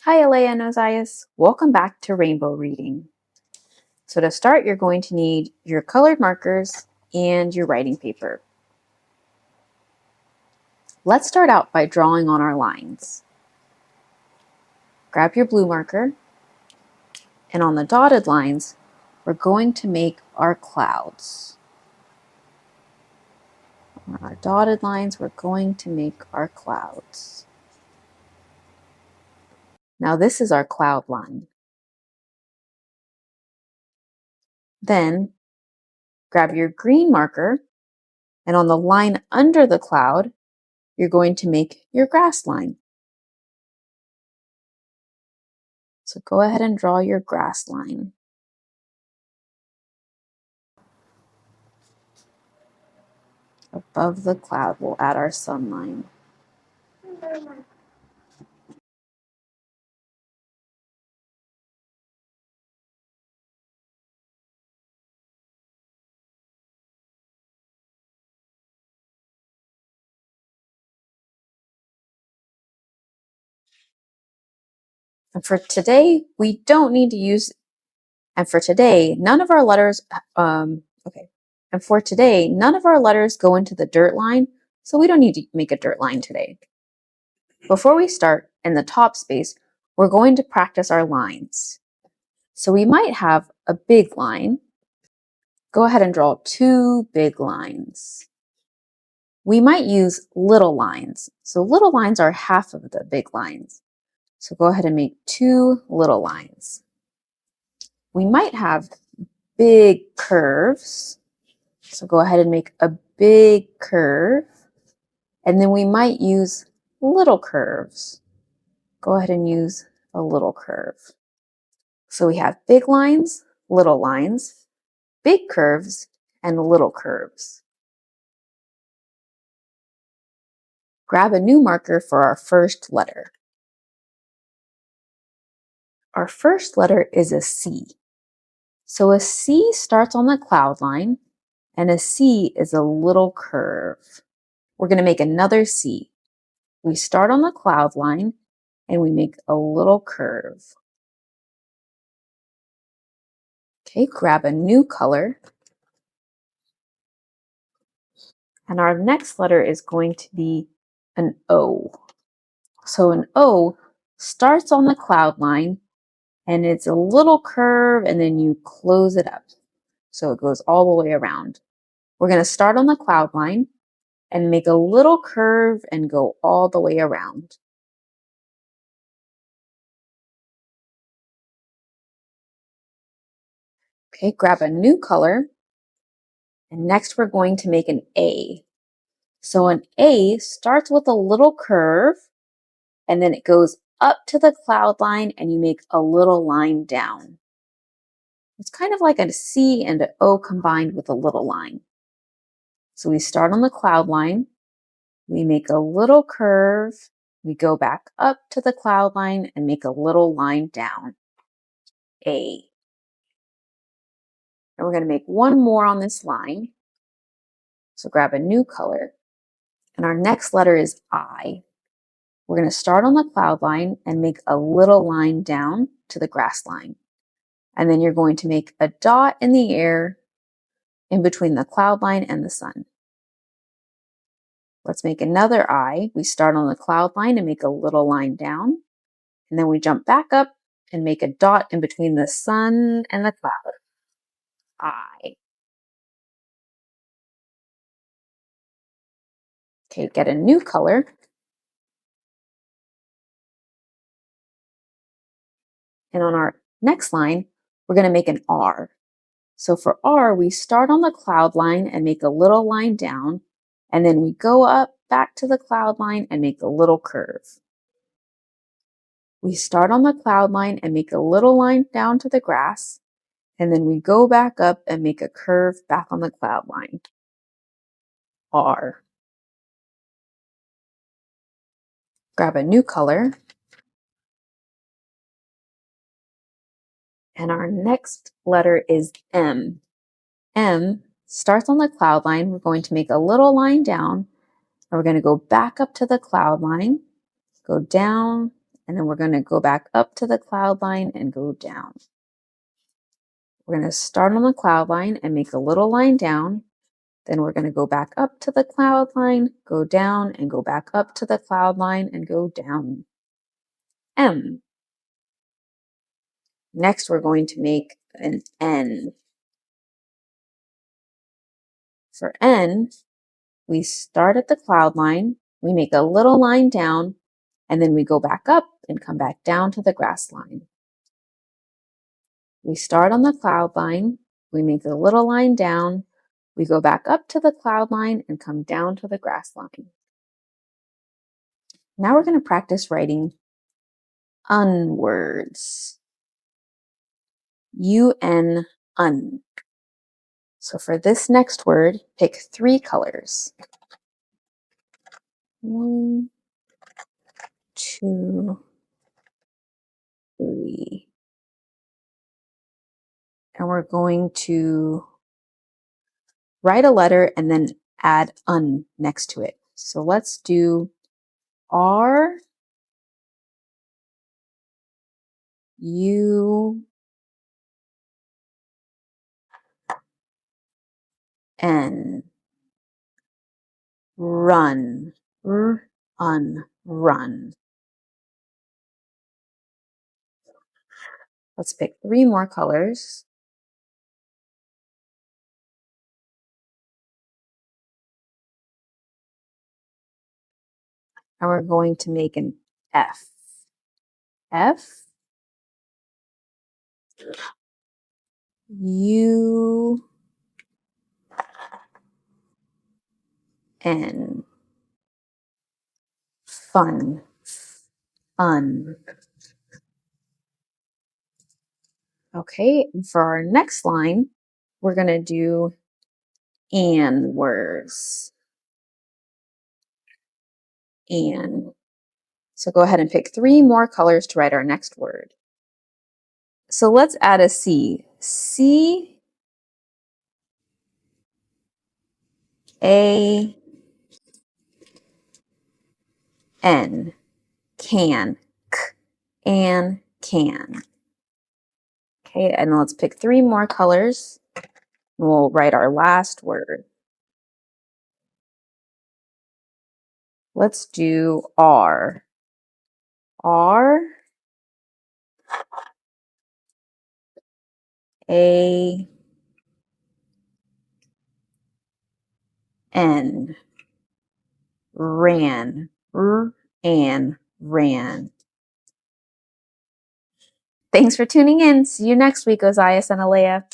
Hi, Alea and Ozias. Welcome back to Rainbow Reading. So to start, you're going to need your colored markers and your writing paper. Let's start out by drawing on our lines. Grab your blue marker, and on the dotted lines, we're going to make our clouds. On our dotted lines, we're going to make our clouds. Now this is our cloud line. Then grab your green marker, and on the line under the cloud, you're going to make your grass line. So go ahead and draw your grass line. Above the cloud, we'll add our sun line. And for today, we don't need to use, and for today, none of our letters, And for today, none of our letters go into the dirt line, so we don't need to make a dirt line today. Before we start, in the top space, we're going to practice our lines. So we might have a big line. Go ahead and draw 2 big lines. We might use little lines. So little lines are half of the big lines. So go ahead and make 2 little lines. We might have big curves. So go ahead and make a big curve. And then we might use little curves. Go ahead and use a little curve. So we have big lines, big curves, and little curves. Grab a new marker for our first letter. Our first letter is a C. So a C starts on the cloud line, and a C is a little curve. We're going to make another C. We start on the cloud line, and we make a little curve. Okay, grab a new color. And our next letter is going to be an O. So an O starts on the cloud line, and it's a little curve, and then you close it up. So it goes all the way around. We're going to start on the cloud line and make a little curve and go all the way around. Okay, grab a new color. And next we're going to make an A. So an A starts with a little curve, and then it goes up to the cloud line, and you make a little line down. It's kind of like a C and an O combined with a little line. So we start on the cloud line, we make a little curve, we go back up to the cloud line and make a little line down. A. And we're going to make one more on this line. So grab a new color. And our next letter is I. We're going to start on the cloud line and make a little line down to the grass line. And then you're going to make a dot in the air in between the cloud line and the sun. Let's make another I. We start on the cloud line and make a little line down. And then we jump back up and make a dot in between the sun and the cloud. I. Okay, get a new color. And on our next line, we're going to make an R. So for R, we start on the cloud line and make a little line down, and then we go up back to the cloud line and make a little curve. We start on the cloud line and make a little line down to the grass, and then we go back up and make a curve back on the cloud line. R. Grab a new color. And our next letter is M. M starts on the cloud line. We're going to make a little line down, and we're going to go back up to the cloud line, go down, and then we're going to go back up to the cloud line and go down. We're going to start on the cloud line and make a little line down. Then we're going to go back up to the cloud line, go down, and go back up to the cloud line and go down. M. Next, we're going to make an N. For N, we start at the cloud line, we make a little line down, and then we go back up and come back down to the grass line. We start on the cloud line, we make a little line down, we go back up to the cloud line and come down to the grass line. Now we're going to practice writing un words. UN, un. So for this next word, pick 3 colors. 1, 2, 3. And we're going to write a letter and then add un next to it. So let's do R, U, N. Run. Un. Run. Let's pick 3 more colors. And we're going to make an F. F, U, N. Fun. Fun. Okay, and for our next line, we're going to do an words. An. So go ahead and pick 3 more colors to write our next word. So let's add a C. C, A, N. Can. K, and can. Okay, and let's pick 3 more colors. We'll write our last word. Let's do R. R, A, N. Ran. And ran. Thanks for tuning in. See you next week, Ozias and Alea.